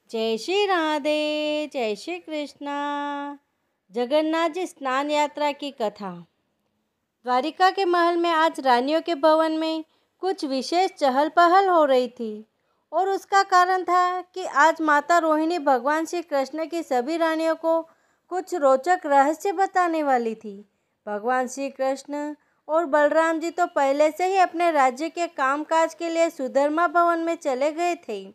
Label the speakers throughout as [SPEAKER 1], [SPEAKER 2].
[SPEAKER 1] जय श्री राधे, जय श्री कृष्णा। जगन्नाथ जी स्नान यात्रा की कथा। द्वारिका के महल में आज रानियों के भवन में कुछ विशेष चहल पहल हो रही थी और उसका कारण था कि आज माता रोहिणी भगवान श्री कृष्ण की सभी रानियों को कुछ रोचक रहस्य बताने वाली थी। भगवान श्री कृष्ण और बलराम जी तो पहले से ही अपने राज्य के कामकाज के लिए सुधर्मा भवन में चले गए थे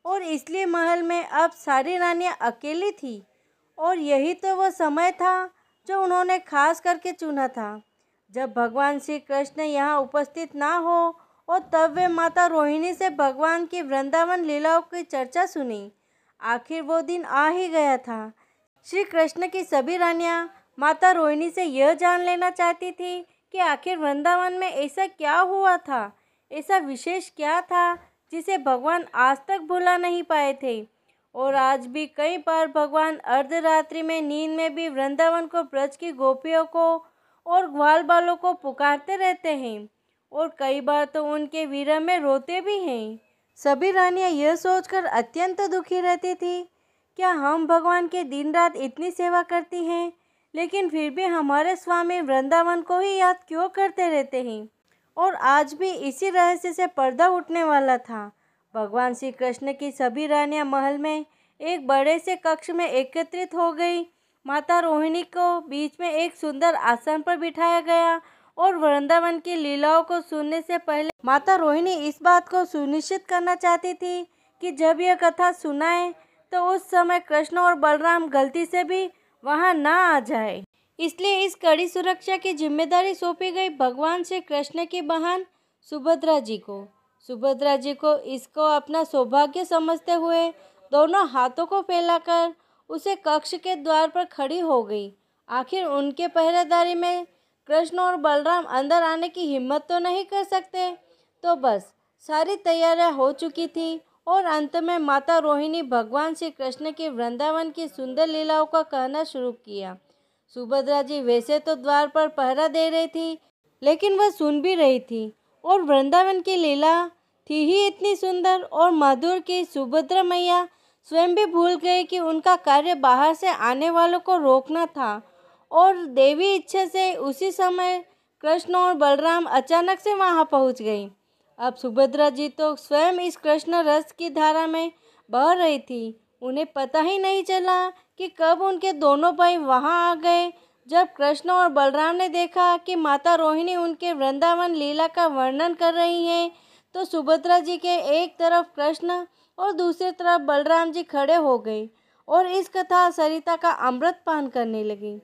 [SPEAKER 1] और इसलिए महल में अब सारी रानियां अकेली थी और यही तो वो समय था जो उन्होंने खास करके चुना था जब भगवान श्री कृष्ण यहाँ उपस्थित ना हो। और तब वे माता रोहिणी से भगवान की वृंदावन लीलाओं की चर्चा सुनी। आखिर वो दिन आ ही गया था। श्री कृष्ण की सभी रानियां माता रोहिणी से यह जान लेना चाहती थी कि आखिर वृंदावन में ऐसा क्या हुआ था, ऐसा विशेष क्या था जिसे भगवान आज तक भुला नहीं पाए थे। और आज भी कई बार भगवान अर्धरात्रि में नींद में भी वृंदावन को ब्रज की गोपियों को और ग्वाल बालों को पुकारते रहते हैं और कई बार तो उनके विरह में रोते भी हैं। सभी रानियां यह सोचकर अत्यंत दुखी रहती थी, क्या हम भगवान के दिन रात इतनी सेवा करती हैं लेकिन फिर भी हमारे स्वामी वृंदावन को ही याद क्यों करते रहते हैं। और आज भी इसी रहस्य से पर्दा उठने वाला था। भगवान श्री कृष्ण की सभी रानियां महल में एक बड़े से कक्ष में एकत्रित हो गई। माता रोहिणी को बीच में एक सुंदर आसन पर बिठाया गया और वृंदावन की लीलाओं को सुनने से पहले माता रोहिणी इस बात को सुनिश्चित करना चाहती थी कि जब यह कथा सुनाए तो उस समय कृष्ण और बलराम गलती से भी वहां ना आ जाए। इसलिए इस कड़ी सुरक्षा की जिम्मेदारी सौंपी गई भगवान श्री कृष्ण की बहन सुभद्रा जी को। सुभद्रा जी को इसको अपना सौभाग्य समझते हुए दोनों हाथों को फैलाकर उसे कक्ष के द्वार पर खड़ी हो गई। आखिर उनके पहरेदारी में कृष्ण और बलराम अंदर आने की हिम्मत तो नहीं कर सकते। तो बस सारी तैयारियां हो चुकी थी और अंत में माता रोहिणी भगवान श्री कृष्ण की वृंदावन की सुंदर लीलाओं का कहना शुरू किया। सुभद्रा जी वैसे तो द्वार पर पहरा दे रही थी लेकिन वह सुन भी रही थी और वृंदावन की लीला थी ही इतनी सुंदर और मधुर कि सुभद्रा मैया स्वयं भी भूल गई कि उनका कार्य बाहर से आने वालों को रोकना था। और देवी इच्छा से उसी समय कृष्ण और बलराम अचानक से वहां पहुंच गई। अब सुभद्रा जी तो स्वयं इस कृष्ण रस की धारा में बह रही थी। उन्हें पता ही नहीं चला कि कब उनके दोनों भाई वहां आ गए। जब कृष्ण और बलराम ने देखा कि माता रोहिणी उनके वृंदावन लीला का वर्णन कर रही हैं, तो सुभद्रा जी के एक तरफ कृष्ण और दूसरी तरफ बलराम जी खड़े हो गए और इस कथा सरिता का अमृत पान करने लगे।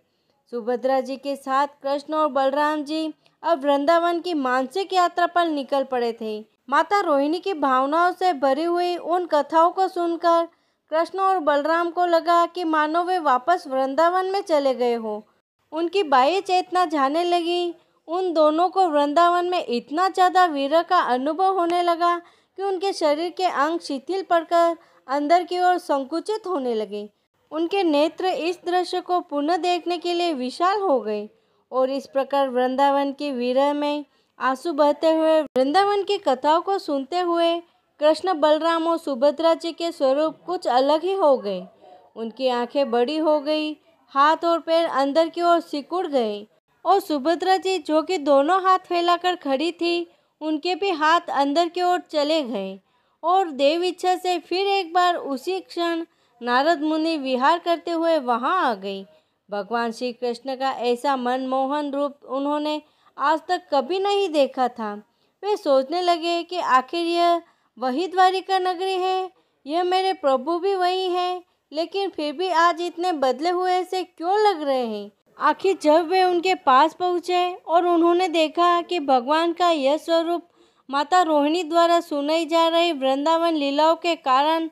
[SPEAKER 1] सुभद्रा जी के साथ कृष्ण और बलराम जी अब वृंदावन की मानसिक यात्रा पर निकल पड़े थे। माता रोहिणी की भावनाओं से भरी हुई उन कथाओं को सुनकर कृष्ण और बलराम को लगा कि मानो वे वापस वृंदावन में चले गए हो। उनकी बाह्य चेतना जाने लगी। उन दोनों को वृंदावन में इतना ज़्यादा विरह का अनुभव होने लगा कि उनके शरीर के अंग शिथिल पड़कर अंदर की ओर संकुचित होने लगे। उनके नेत्र इस दृश्य को पुनः देखने के लिए विशाल हो गए और इस प्रकार वृंदावन की विरह में आंसू बहते हुए वृंदावन की कथाओं को सुनते हुए कृष्ण बलराम और सुभद्रा जी के स्वरूप कुछ अलग ही हो गए। उनकी आंखें बड़ी हो गई, हाथ और पैर अंदर की ओर सिकुड़ गए और सुभद्रा जी जो कि दोनों हाथ फैलाकर खड़ी थी, उनके भी हाथ अंदर की ओर चले गए और देव इच्छा से फिर एक बार उसी क्षण नारद मुनि विहार करते हुए वहां आ गई। भगवान श्री कृष्ण का ऐसा मनमोहन रूप उन्होंने आज तक कभी नहीं देखा था। वे सोचने लगे कि आखिर यह वही द्वारिका नगरी है, यह मेरे प्रभु भी वही हैं, लेकिन फिर भी आज इतने बदले हुए से क्यों लग रहे हैं। आखिर जब वे उनके पास पहुँचे और उन्होंने देखा कि भगवान का यह स्वरूप माता रोहिणी द्वारा सुनाई जा रही वृंदावन लीलाओं के कारण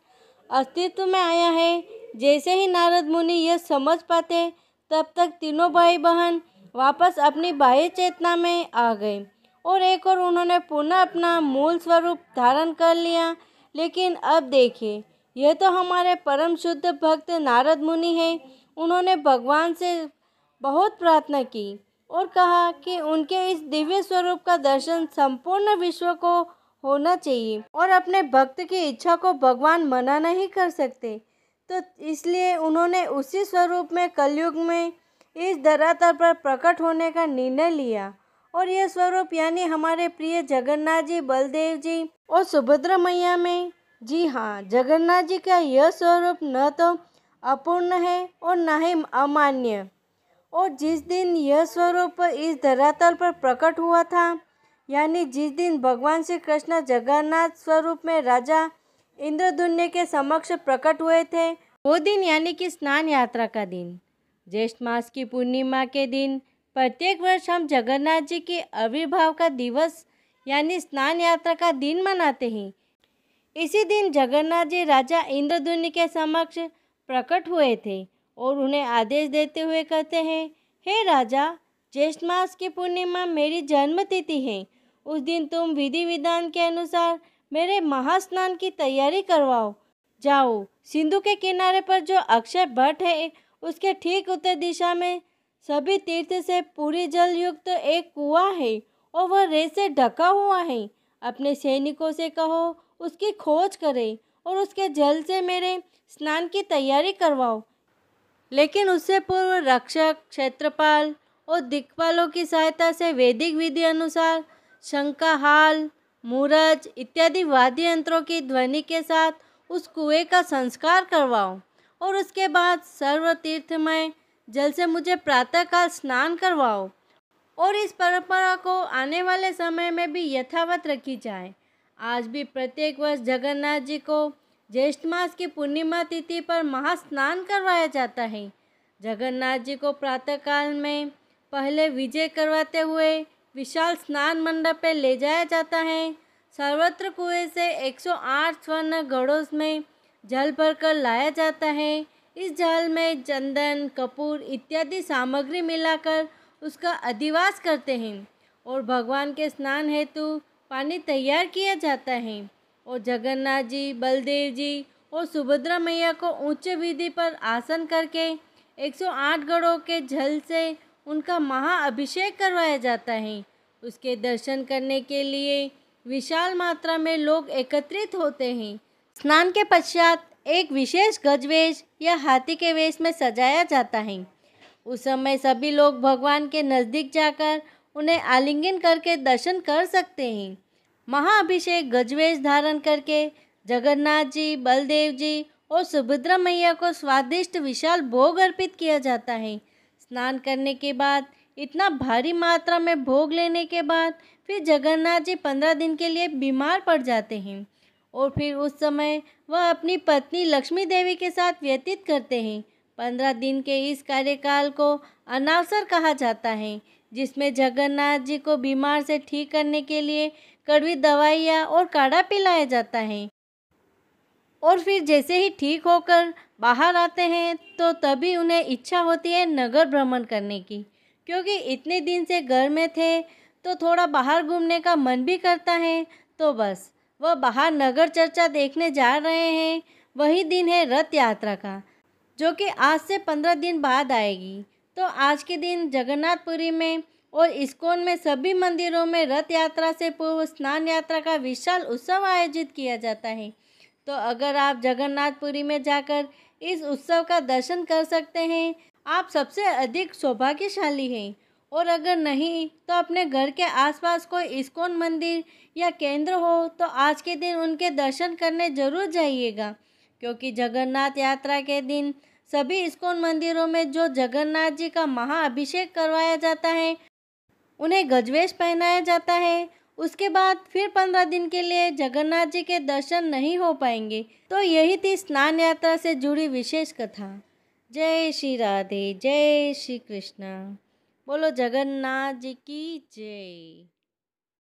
[SPEAKER 1] अस्तित्व में आया है। जैसे ही नारद मुनि यह समझ पाते तब तक तीनों भाई बहन वापस अपनी बाह्य चेतना में आ गए और एक और उन्होंने पुनः अपना मूल स्वरूप धारण कर लिया। लेकिन अब देखिए, यह तो हमारे परम शुद्ध भक्त नारद मुनि हैं। उन्होंने भगवान से बहुत प्रार्थना की और कहा कि उनके इस दिव्य स्वरूप का दर्शन संपूर्ण विश्व को होना चाहिए और अपने भक्त की इच्छा को भगवान मना नहीं कर सकते। तो इसलिए उन्होंने उसी स्वरूप में कलयुग में इस धरातल पर प्रकट होने का निर्णय लिया। और यह स्वरूप यानी हमारे प्रिय जगन्नाथ जी, बलदेव जी और सुभद्रा मैया में, जी हाँ, जगन्नाथ जी का यह स्वरूप न तो अपूर्ण है और न ही अमान्य। और जिस दिन यह स्वरूप इस धरातल पर प्रकट हुआ था, यानी जिस दिन भगवान श्री कृष्ण जगन्नाथ स्वरूप में राजा इंद्रद्युम्न के समक्ष प्रकट हुए थे, वो दिन यानी कि स्नान यात्रा का दिन, ज्येष्ठ मास की पूर्णिमा के दिन प्रत्येक वर्ष हम जगन्नाथ जी के आविर्भाव का दिवस यानी स्नान यात्रा का दिन मनाते हैं। इसी दिन जगन्नाथ जी राजा इंद्रद्युम्न के समक्ष प्रकट हुए थे और उन्हें आदेश देते हुए कहते हैं, हे राजा, ज्येष्ठ मास की पूर्णिमा मेरी जन्म तिथि है। उस दिन तुम विधि विधान के अनुसार मेरे महास्नान की तैयारी करवाओ। जाओ, सिंधु के किनारे पर जो अक्षय वट है उसके ठीक उत्तर दिशा में सभी तीर्थ से पूरी जल युक्त एक कुआं है और वह रेत से ढका हुआ है। अपने सैनिकों से कहो उसकी खोज करें और उसके जल से मेरे स्नान की तैयारी करवाओ। लेकिन उससे पूर्व रक्षक, क्षेत्रपाल और दिक्पालों की सहायता से वैदिक विधि अनुसार शंखाहाल, मूरज इत्यादि वाद्य यंत्रों की ध्वनि के साथ उस कुएं का संस्कार करवाओ और उसके बाद सर्व तीर्थमय जल से मुझे प्रातःकाल स्नान करवाओ। और इस परंपरा को आने वाले समय में भी यथावत रखी जाए। आज भी प्रत्येक वर्ष जगन्नाथ जी को ज्येष्ठ मास की पूर्णिमा तिथि पर महास्नान करवाया जाता है। जगन्नाथ जी को प्रातःकाल में पहले विजय करवाते हुए विशाल स्नान मंडप पे ले जाया जाता है। सर्वत्र कुएं से 108 स्वर्ण घड़ों में जल भरकर लाया जाता है। इस जल में चंदन, कपूर इत्यादि सामग्री मिलाकर उसका अधिवास करते हैं और भगवान के स्नान हेतु पानी तैयार किया जाता है। और जगन्नाथ जी, बलदेव जी और सुभद्रा मैया को उच्च विधि पर आसन करके 108 घड़ों के जल से उनका महाअभिषेक करवाया जाता है। उसके दर्शन करने के लिए विशाल मात्रा में लोग एकत्रित होते हैं। स्नान के पश्चात एक विशेष गजवेश या हाथी के वेश में सजाया जाता है। उस समय सभी लोग भगवान के नज़दीक जाकर उन्हें आलिंगन करके दर्शन कर सकते हैं। महाअभिषेक गजवेश धारण करके जगन्नाथ जी, बलदेव जी और सुभद्रा मैया को स्वादिष्ट विशाल भोग अर्पित किया जाता है। स्नान करने के बाद, इतना भारी मात्रा में भोग लेने के बाद फिर जगन्नाथ जी 15 दिन के लिए बीमार पड़ जाते हैं और फिर उस समय वह अपनी पत्नी लक्ष्मी देवी के साथ व्यतीत करते हैं। 15 दिन के इस कार्यकाल को अनावसर कहा जाता है, जिसमें जगन्नाथ जी को बीमार से ठीक करने के लिए कड़वी दवाइयाँ और काढ़ा पिलाया जाता है। और फिर जैसे ही ठीक होकर बाहर आते हैं तो तभी उन्हें इच्छा होती है नगर भ्रमण करने की, क्योंकि इतने दिन से घर में थे तो थोड़ा बाहर घूमने का मन भी करता है। तो बस वह बाहर नगर चर्चा देखने जा रहे हैं। वही दिन है रथ यात्रा का, जो कि आज से 15 दिन बाद आएगी। तो आज के दिन जगन्नाथपुरी में और इस्कॉन में सभी मंदिरों में रथ यात्रा से पूर्व स्नान यात्रा का विशाल उत्सव आयोजित किया जाता है। तो अगर आप जगन्नाथपुरी में जाकर इस उत्सव का दर्शन कर सकते हैं, आप सबसे अधिक सौभाग्यशाली हैं। और अगर नहीं तो अपने घर के आसपास कोई इस्कॉन मंदिर या केंद्र हो तो आज के दिन उनके दर्शन करने जरूर जाइएगा, क्योंकि जगन्नाथ यात्रा के दिन सभी इस्कॉन मंदिरों में जो जगन्नाथ जी का महाअभिषेक करवाया जाता है, उन्हें गजवेश पहनाया जाता है। उसके बाद फिर 15 दिन के लिए जगन्नाथ जी के दर्शन नहीं हो पाएंगे। तो यही थी स्नान यात्रा से जुड़ी विशेष कथा। जय श्री राधे, जय श्री कृष्णा। बोलो जगन्नाथ जी की जय।